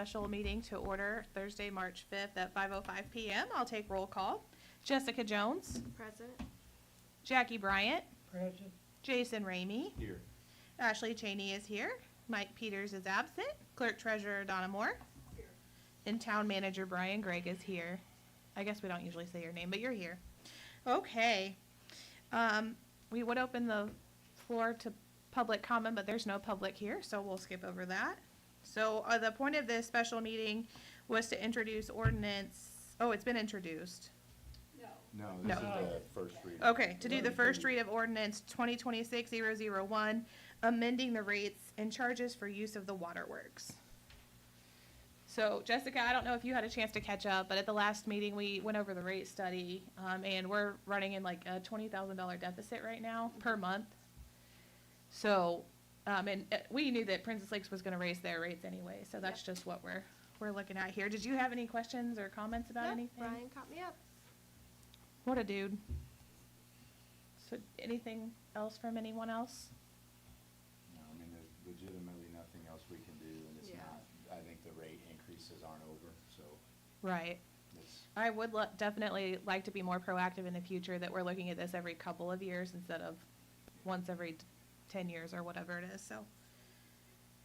special meeting to order Thursday, March 5th at 5:05 PM. I'll take roll call. Jessica Jones, Present. Jackie Bryant, Present. Jason Ramey, Here. Ashley Cheney is here, Mike Peters is absent, Clerk Treasurer Donna Moore, and Town Manager Brian Gregg is here. I guess we don't usually say your name, but you're here. Okay. We would open the floor to public comment, but there's no public here, so we'll skip over that. So the point of this special meeting was to introduce ordinance, oh, it's been introduced. No, No. this is the first reading. Okay, to do the first read of ordinance 2026-001, amending the rates and charges for use of the waterworks. So Jessica, I don't know if you had a chance to catch up, but at the last meeting, we went over the rate study, and we're running in like a $20,000 deficit right now per month. So, and we knew that Princess Lakes was gonna raise their rates anyway, so that's Yep. just what we're looking at here. Did you have any questions or comments about Yep, anything? Brian caught me up. What a dude. So anything else from anyone else? No, I mean, there's legitimately nothing else we can do, and it's Yeah. not, I think the rate increases aren't over, so Right. it's, I would definitely like to be more proactive in the future, that we're looking at this every couple of years instead of once every 10 years or whatever it is, so.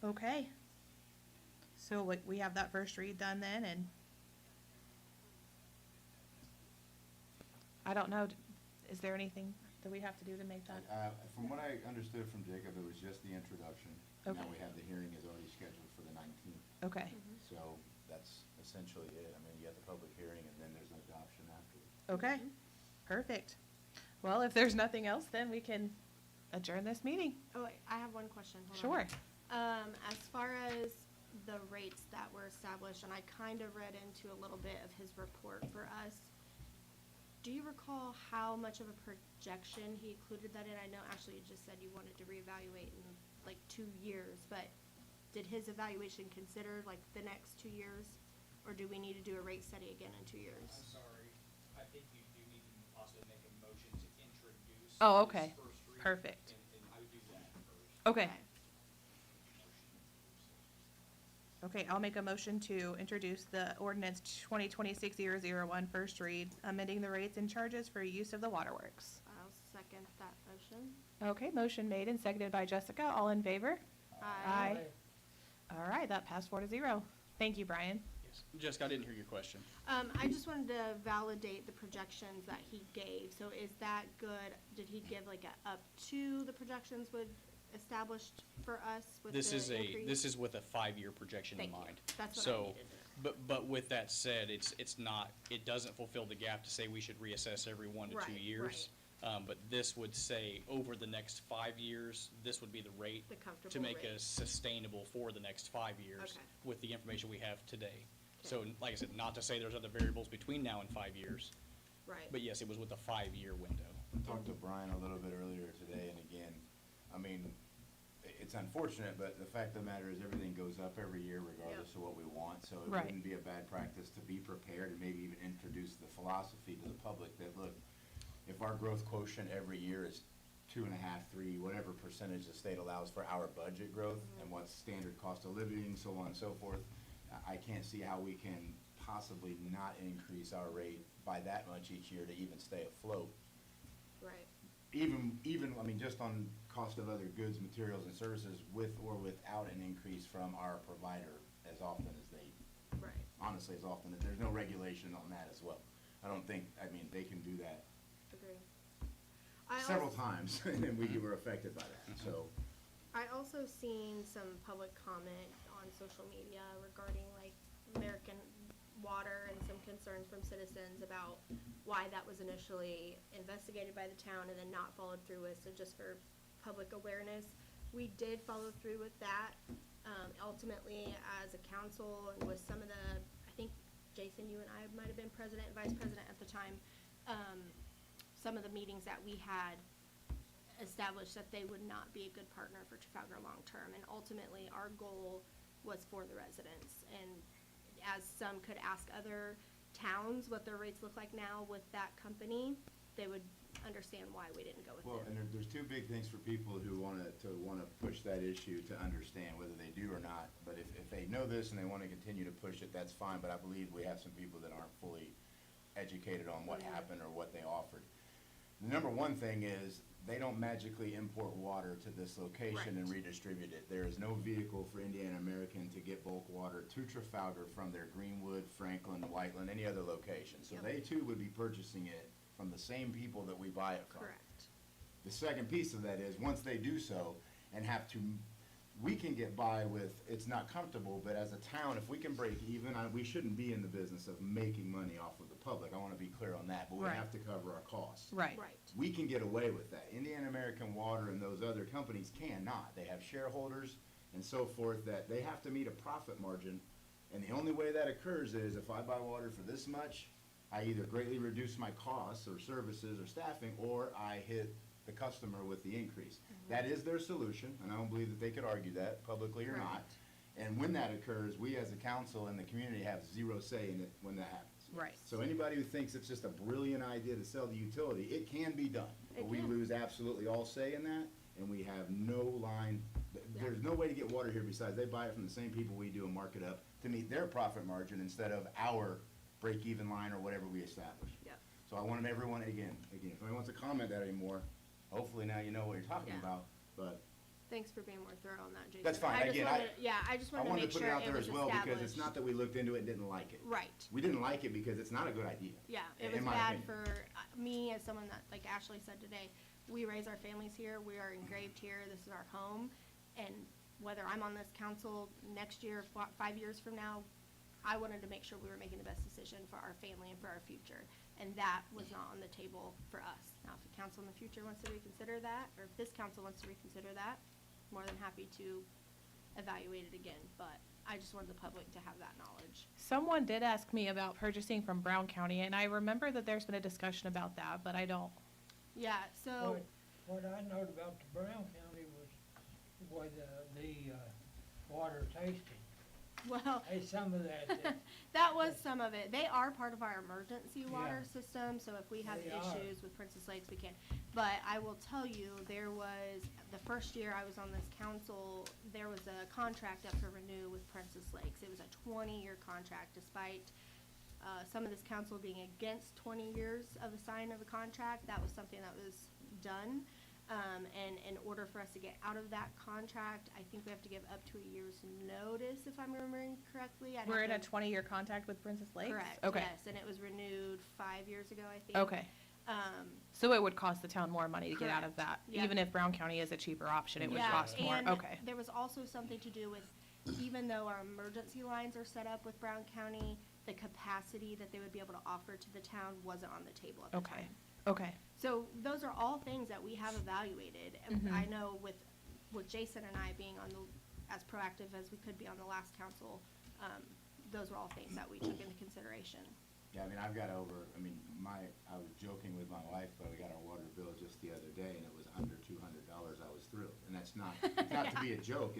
Okay. So we have that first read done then, and I don't know, is there anything that we have to do to make that? from what I understood from Jacob, it was just the introduction. Now Okay. we have the hearing is already scheduled for the 19th, Okay, so that's essentially it. I mean, you have the public hearing, and then there's an adoption after. okay, perfect. Well, if there's nothing else, then we can adjourn this meeting. Oh, wait, I have one question. Hold Sure. on. As far as the rates that were established, and I kind of read into a little bit of his report for us, do you recall how much of a projection he included that in? I know Ashley you just said you wanted to reevaluate in like 2 years, but did his evaluation consider like the next 2 years? Or do we need to do a rate study again in 2 years? I'm sorry, I think you do need to possibly make a motion to introduce. Oh, this okay. first reading, Perfect. And I would do that first. Okay. Okay, I'll make a motion to introduce the ordinance 2026-001 first read, amending the rates and charges for use of the waterworks. I'll second that motion. Okay, motion made and seconded by Jessica. All in favor? Aye. All right, that passed 4-0. Thank you, Brian. Yes. Jessica, I didn't hear your question. I just wanted to validate the projections that he gave. So is that good? Did he give like a up to the projections would established for us with the This is increase? this is with a 5-year projection in Thank you. mind. That's what I So, needed to know. but with that said, it's not, it doesn't fulfill the gap to say we should reassess every 1 to 2 Right, years. But this would say, over the next 5 years, this would be the rate The comfortable to make rate. us sustainable for the next 5 years Okay. with the information we have today. Okay. So, like I said, not to say there's other variables between now and 5 years, Right. but yes, it was with a 5-year window. I talked to Brian a little bit earlier today, and again, I mean, it's unfortunate, but the fact of the matter is everything goes up every year regardless Yep. of what we want. So it Right. wouldn't be a bad practice to be prepared and maybe even introduce the philosophy to the public that, look, if our growth quotient every year is 2.5, 3, whatever percentage the state allows for our budget growth and what's standard cost of living, so on and so forth, I can't see how we can possibly not increase our rate by that much each year to even stay afloat. Right. Even, I mean, just on cost of other goods, materials, and services with or without an increase from our provider as often as they, Right. honestly, as often, there's no regulation on that as well. I don't think, I mean, they can do that Agree. I several als- times, and we were affected by that, so. I also seen some public comment on social media regarding like American Water and some concerns from citizens about why that was initially investigated by the town and then not followed through with. So just for public awareness, we did follow through with that. Ultimately, as a council and with some of the, I think, Jason, you and I might have been president and vice president at the time, some of the meetings that we had established that they would not be a good partner for Trafalgar long-term. And ultimately, our goal was for the residents. And as some could ask other towns what their rates look like now with that company, they would understand why we didn't go with Well, it. and there's two big things for people who wanna push that issue to understand whether they do or not. But if they know this and they wanna continue to push it, that's fine, but I believe we have some people that aren't fully educated on what happened or what they offered. The number one thing is, they don't magically import water to this location and Right. redistribute it. There is no vehicle for Indiana American to get bulk water to Trafalgar from their Greenwood, Franklin, Whiteland, any other location. So Yep. they too would be purchasing it from the same people that we buy it from. Correct. The second piece of that is, once they do so and have to, we can get by with, it's not comfortable, but as a town, if we can break even, we shouldn't be in the business of making money off of the public. I wanna be clear on that, but we Right. have to cover our costs. Right. Right. We can get away with that. Indiana American Water and those other companies cannot. They have shareholders and so forth that they have to meet a profit margin. And the only way that occurs is if I buy water for this much, I either greatly reduce my costs or services or staffing, or I hit the customer with the increase. That is their solution, and I don't believe that they could argue that publicly or not. Right. And when that occurs, we as a council and the community have zero say in it when that happens. Right. So anybody who thinks it's just a brilliant idea to sell the utility, it can be done. But It we can. lose absolutely all say in that, and we have no line, there's no way to get water here besides they buy it from the same people we do and mark it up to meet their profit margin instead of our break-even line or whatever we establish. Yep. So I wanted everyone, again, if anybody wants to comment that anymore, hopefully now you know what you're talking Yeah. about, but Thanks for being more thorough on that, Jason. That's fine. I just Again, wanted, yeah, I just I wanted to wanted make to put sure it out it there was as well because it's established. not that we looked into it and didn't like it. Right. We didn't like it because it's not a good idea. Yeah, it in was my bad opinion. for me as someone that, like Ashley said today, we raise our families here, we are engraved here, this is our home. And whether I'm on this council next year, 5 years from now, I wanted to make sure we were making the best decision for our family and for our future. And that was not on the table for us. Now, if the council in the future wants to reconsider that, or if this council wants to reconsider that, more than happy to evaluate it again. But I just wanted the public to have that knowledge. Someone did ask me about purchasing from Brown County, and I remember that there's been a discussion about that, but I don't. Yeah, so. What I know about the Brown County was the water tasting. Well, Hey, some of that, that was some of it. They are part of our emergency water Yeah. system, so if we have They are. issues with Princess Lakes, we can. But I will tell you, there was, the first year I was on this council, there was a contract up for renew with Princess Lakes. It was a 20-year contract, despite some of this council being against 20 years of a sign of a contract. That was something that was done. And in order for us to get out of that contract, I think we have to give up to a year's notice, if I'm remembering correctly. I'd We're have in a to- 20-year contract with Princess Lakes? Correct, Okay. yes, and it was renewed 5 years ago, I think. Okay. So it would cost the town more money to get out of that? Correct. Yep. Even if Brown County is a cheaper option, it would Yeah, cost more? and Okay. there was also something to do with, even though our emergency lines are set up with Brown County, the capacity that they would be able to offer to the town wasn't on the table at the Okay. time. Okay. So those are all things that we have evaluated. And Mhm. I know with Jason and I being on as proactive as we could be on the last council, those were all things that we took into consideration. Yeah, I mean, I was joking with my wife, but we got our water bill just the other day, and it was under $200. I was thrilled, and that's not, it's not to be a joke,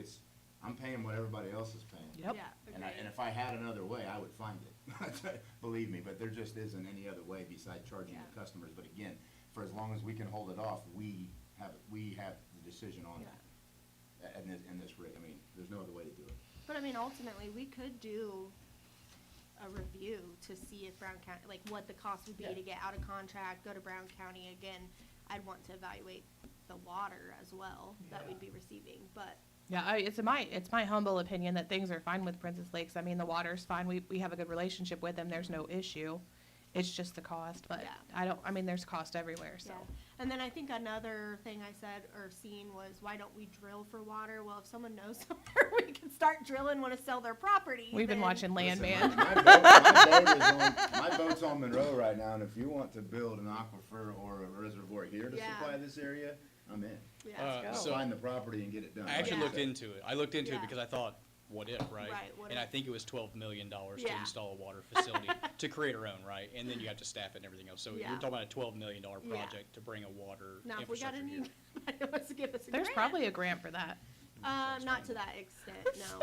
I'm paying what everybody else is paying. Yep. Yeah, And agreed. if I had another way, I would find it, believe me, but there just isn't any other way besides charging Yeah. the customers. But again, for as long as we can hold it off, we have the decision on that. In this rate, I mean, there's no other way to do it. But I mean, ultimately, we could do a review to see if Brown County, like what the cost would be Yeah. to get out of contract, go to Brown County again. I'd want to evaluate the water as well that Yeah. we'd be receiving, but Yeah, it's my humble opinion that things are fine with Princess Lakes. I mean, the water's fine. We have a good relationship with them. There's no issue. It's just the cost, but Yeah. there's cost everywhere, so. yeah. And then I think another thing I said or seen was, why don't we drill for water? Well, if someone knows somewhere we can start drilling, want to sell their property. We've been then- watching Listen, Landman. my boat's on Monroe right now, and if you want to build an aquifer or a reservoir here to Yeah. supply this area, I'm in. Yeah. go. So Find the property and get it done. I actually Yeah. looked into it. I looked into it Yeah. because I thought, what if, right? Right, what And I if? think it was $12 million to Yeah. install a water facility, to create our own, right? And then you have to staff it and everything else. So you're Yeah. talking about a $12 million Yeah. project to bring a water Now, if we got infrastructure any, here. anybody wants to give us a There's grant. probably a grant for that. Not to that extent, no.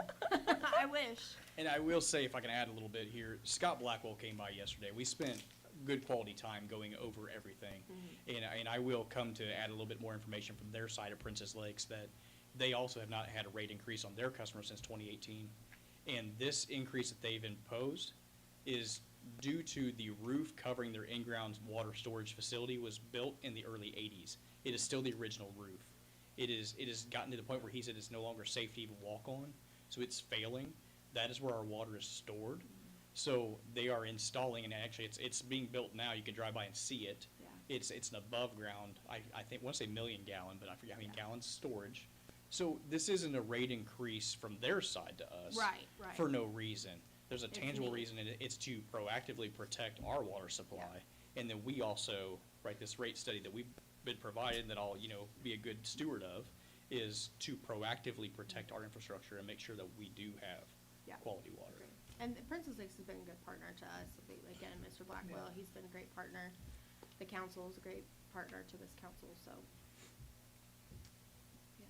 I wish. And I will say, if I can add a little bit here, Scott Blackwell came by yesterday. We spent good quality time going over everything. And I will come to add a little bit more information from their side of Princess Lakes, that they also have not had a rate increase on their customers since 2018. And this increase that they've imposed is due to the roof covering their in-ground water storage facility was built in the early 80s. It is still the original roof. It has gotten to the point where he said it's no longer safe to even walk on, so it's failing. That is where our water is stored. So they are installing, and actually it's being built now. You can drive by and see it. Yeah. It's an above ground, I think, I want to say million gallon, but I forget how many gallons storage. So this isn't a rate increase from their side to us. Right. For no reason. There's a It's tangible neat. reason, and it's to proactively protect our water supply. And then we also, right, this rate study that we've been provided, that I'll, be a good steward of, is to proactively protect our infrastructure and make sure that we do have Yeah. quality water. And Princess Lakes has been a good partner to us. Again, Mr. Blackwell, Yeah. he's been a great partner. The council is a great partner to this council, so. Yeah.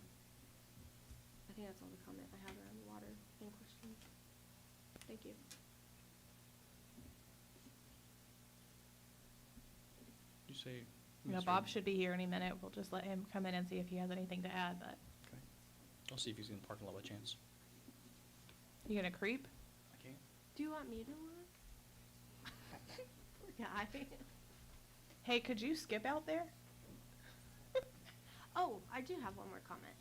I think that's all the comment I have around the water. Any questions? Thank you. You say? Yeah, Bob should be here any minute. We'll just let him come in and see if he has anything to add, but Okay. I'll see if he's in the parking lot by chance. you gonna creep? I can't. Do you want me to look? Poor guy. Hey, could you skip out there? Oh, I do have one more comment.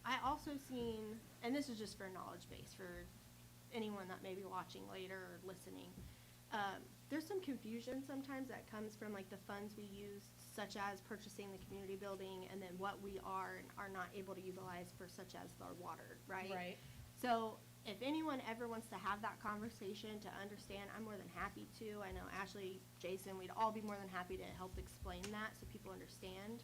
I also seen, and this is just for knowledge base for anyone that may be watching later or listening. There's some confusion sometimes that comes from like the funds we use, such as purchasing the community building, and then what we are and are not able to utilize for such as our water, right? So if anyone ever wants to have that conversation to understand, I'm more than happy to. I know Ashley, Jason, we'd all be more than happy to help explain that so people understand.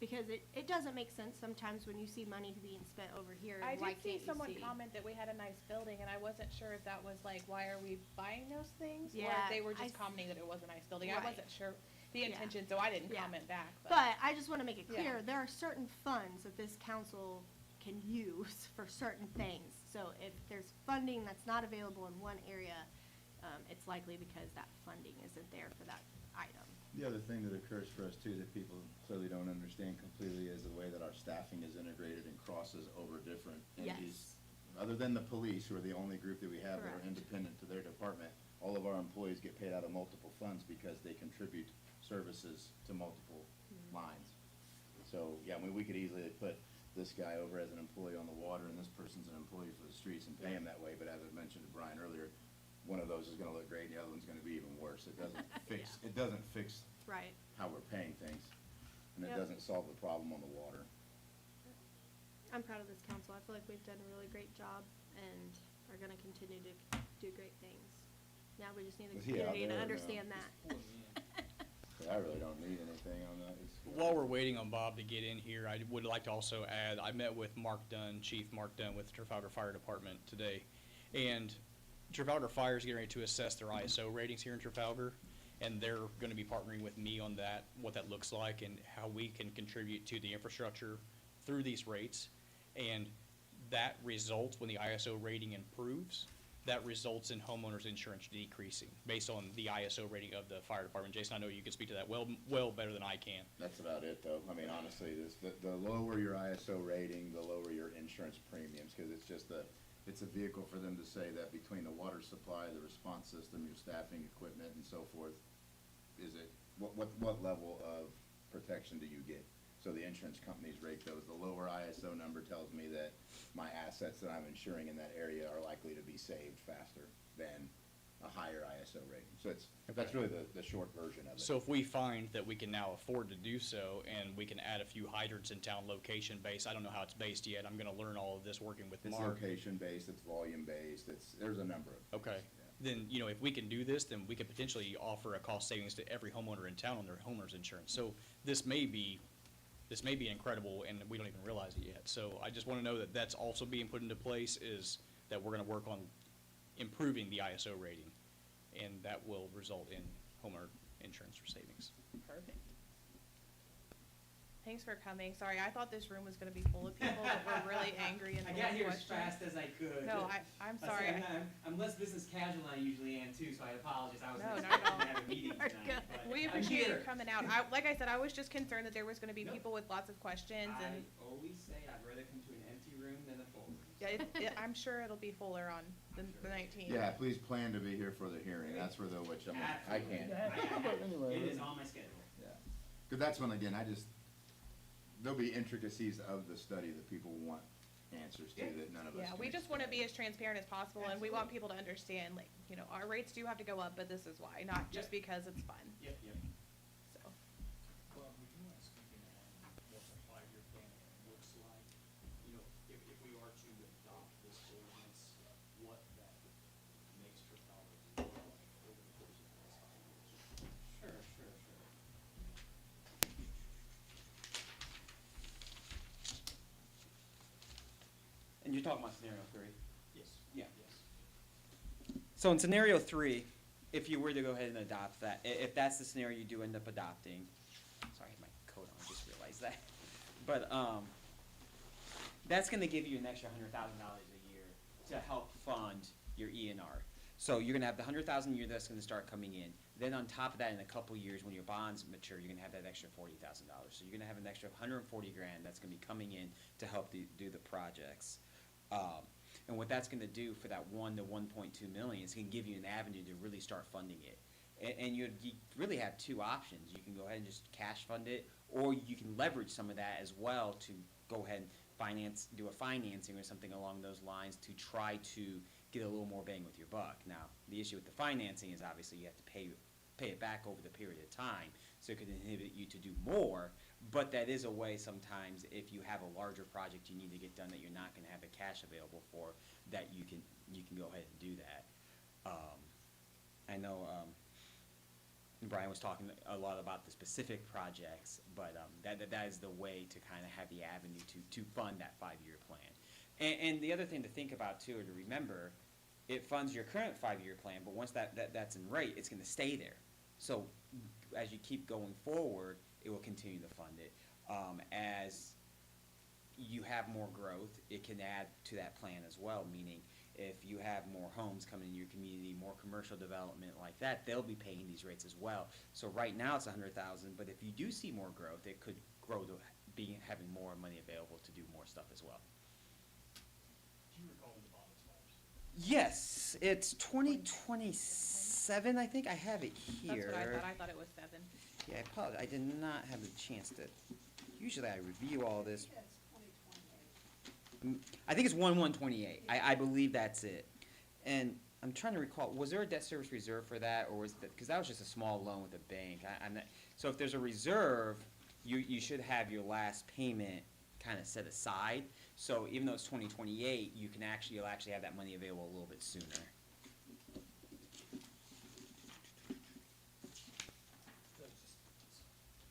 Because it doesn't make sense sometimes when you see money being spent over here, I and why did see can't you someone see? comment that we had a nice building, and I wasn't sure if that was like, why are we buying those things? Or Yeah, if they were I just s- commenting that it was a nice building. I Right. wasn't sure the Yeah. intention, so I didn't Yeah. comment back. But I just want to make it clear, Yeah. there are certain funds that this council can use for certain things. So if there's funding that's not available in one area, it's likely because that funding isn't there for that item. The other thing that occurs for us too, that people clearly don't understand completely, is the way that our staffing is integrated and crosses over different entities. Yes. Other than the police, who are the only group that we have that are Correct. independent to their department, all of our employees get paid out of multiple funds because they contribute services to multiple lines. So, yeah, I mean, we could easily put this guy over as an employee on the water and this person's an employee for the streets and pay him that way, but as I mentioned to Brian earlier, one of those is gonna look great and the other one's gonna be even worse. It doesn't fix, Yeah. it doesn't fix Right. how we're paying things, and it Yep. doesn't solve the problem on the water. I'm proud of this council. I feel like we've done a really great job and are going to continue to do great things. Now we just need the Was he out community to there or no? understand that. But I really don't need anything on that. While we're waiting on Bob to get in here, I would like to also add, I met with Mark Dunn, Chief Mark Dunn with Trafalgar Fire Department today. And Trafalgar Fire is getting ready to assess their ISO ratings here in Trafalgar. And they're gonna be partnering with me on that, what that looks like and how we can contribute to the infrastructure through these rates. And that results, when the ISO rating improves, that results in homeowners insurance decreasing based on the ISO rating of the fire department. Jason, I know you can speak to that well better than I can. That's about it, though. I mean, honestly, the lower your ISO rating, the lower your insurance premiums, because it's a vehicle for them to say that between the water supply, the response system, your staffing, equipment, and so forth, what level of protection do you get? So the insurance companies rate those. The lower ISO number tells me that my assets that I'm insuring in that area are likely to be saved faster than a higher ISO rating. So that's really the short version of it. So if we find that we can now afford to do so, and we can add a few hydrants in town location-based, I don't know how it's based yet, I'm gonna learn all of this working with It's Mark. location-based, it's volume-based, there's a number of. Okay, Yeah. then, if we can do this, then we could potentially offer a cost savings to every homeowner in town on their homeowner's insurance. So this may be incredible, and we don't even realize it yet. So I just wanna know that that's also being put into place, is that we're gonna work on improving the ISO rating, and that will result in homeowner insurance for savings. Perfect. Thanks for coming. Sorry, I thought this room was gonna be full of people that were really angry and I full got of here as questions. fast as I could. No, I'm I sorry. said I'm less business casual than I usually am too, so I apologize. I was No, not at expecting all. to have a meeting You're tonight. good. but We I'm appreciate you here. coming out. Like I said, I was just concerned that there was gonna be No. people with lots of questions I and, always say I'd rather come to an empty room than a full room. yeah, I'm sure it'll be fuller on the 19th. Yeah, please plan to be here for the hearing, that's for the, which I can't. It is on my schedule. Cause that's when, again, there'll be intricacies of the study that people want answers to that none of us Yeah, can we just wanna be explain. as transparent as possible, and we want people to understand, like, our rates do have to go up, but this is why, not just Yep. because it's fun, Yep. so. Bob, would you mind speaking on what the five-year plan looks like? You know, if we are to adopt this ordinance, what that makes for dollars over the course of the next 5 years? Sure. And you're talking about scenario 3? Yes. Yeah. Yes. So in scenario 3, if you were to go ahead and adopt that, if that's the scenario you do end up adopting, sorry, I had my coat on, I just realized that. But, that's gonna give you an extra $100,000 a year to help fund your ENR. So you're gonna have the $100,000 a year that's gonna start coming in. Then on top of that, in a couple years, when your bonds mature, you're gonna have that extra $40,000. So you're gonna have an extra 140 grand that's gonna be coming in to help do the projects. And what that's gonna do for that 1 to 1.2 million is gonna give you an avenue to really start funding it. And you really have two options. You can go ahead and just cash fund it, or you can leverage some of that as well to go ahead and do a financing or something along those lines to try to get a little more bang with your buck. Now, the issue with the financing is obviously you have to pay it back over the period of time, so it could inhibit you to do more, but that is a way sometimes if you have a larger project you need to get done that you're not gonna have the cash available for, that you can go ahead and do that. I know, Brian was talking a lot about the specific projects, but that is the way to kind of have the avenue to fund that 5-year plan. And the other thing to think about too, or to remember, it funds your current 5-year plan, but once that's in rate, it's gonna stay there. So as you keep going forward, it will continue to fund it. As you have more growth, it can add to that plan as well, meaning if you have more homes coming in your community, more commercial development like that, they'll be paying these rates as well. So right now it's 100,000, but if you do see more growth, it could grow to having more money available to do more stuff as well. Do you recall when the bond expires? Yes, it's 2027, I think. I have it here. That's what I thought it was 7. Yeah, I apologize. I did not have the chance to. Usually I review all this. I think it's 1/1/28. I believe that's it. And I'm trying to recall, was there a debt service reserve for that, or was that, because that was just a small loan with a bank. I'm not, so if there's a reserve, you should have your last payment kind of set aside. So even though it's 2028, you'll actually have that money available a little bit sooner.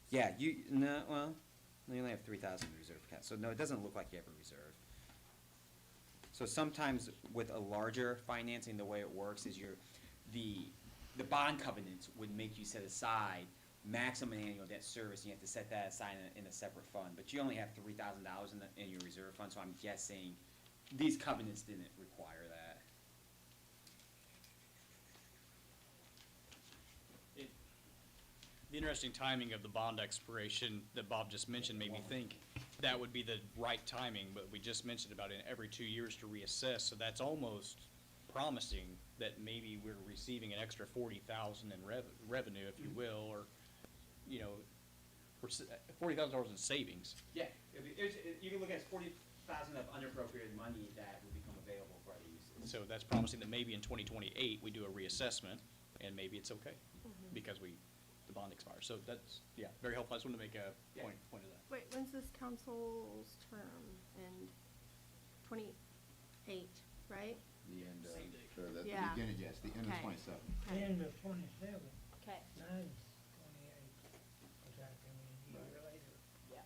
Yeah, you only have 3,000 in reserve account, so no, it doesn't look like you have a reserve. So sometimes with a larger financing, the way it works is the bond covenants would make you set aside maximum annual debt service, and you have to set that aside in a separate fund, but you only have $3,000 in your reserve fund, so I'm guessing these covenants didn't require that. The interesting timing of the bond expiration that Bob just mentioned made me think that would be the right timing, but we just mentioned about it every 2 years to reassess, so that's almost promising that maybe we're receiving an extra 40,000 in revenue, if you will, or, $40,000 in savings. Yeah, you can look at it as 40,000 of unappropriated money that will become available for other uses. So that's promising that maybe in 2028, we do a reassessment, and maybe it's okay, because the bond expires. So that's, very helpful. I just wanted to make a point of that. Wait, when's this council's term? And 28, right? The end Same day. of, or the Yeah. beginning, yes, the end of Okay. 27. End of 27, Okay. nice, 28, was that coming a year later? Yeah.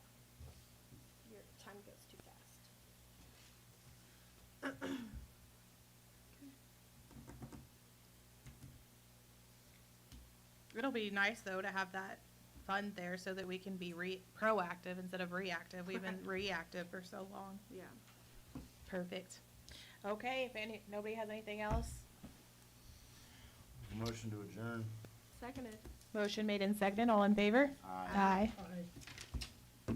Your time goes too fast. It'll be nice though to have that fund there so that we can be proactive instead of reactive. We've been reactive for so long. Yeah. Perfect. Okay, if nobody has anything else, Motion to adjourn. Seconded. motion made and seconded, all in favor? Aye. Aye. I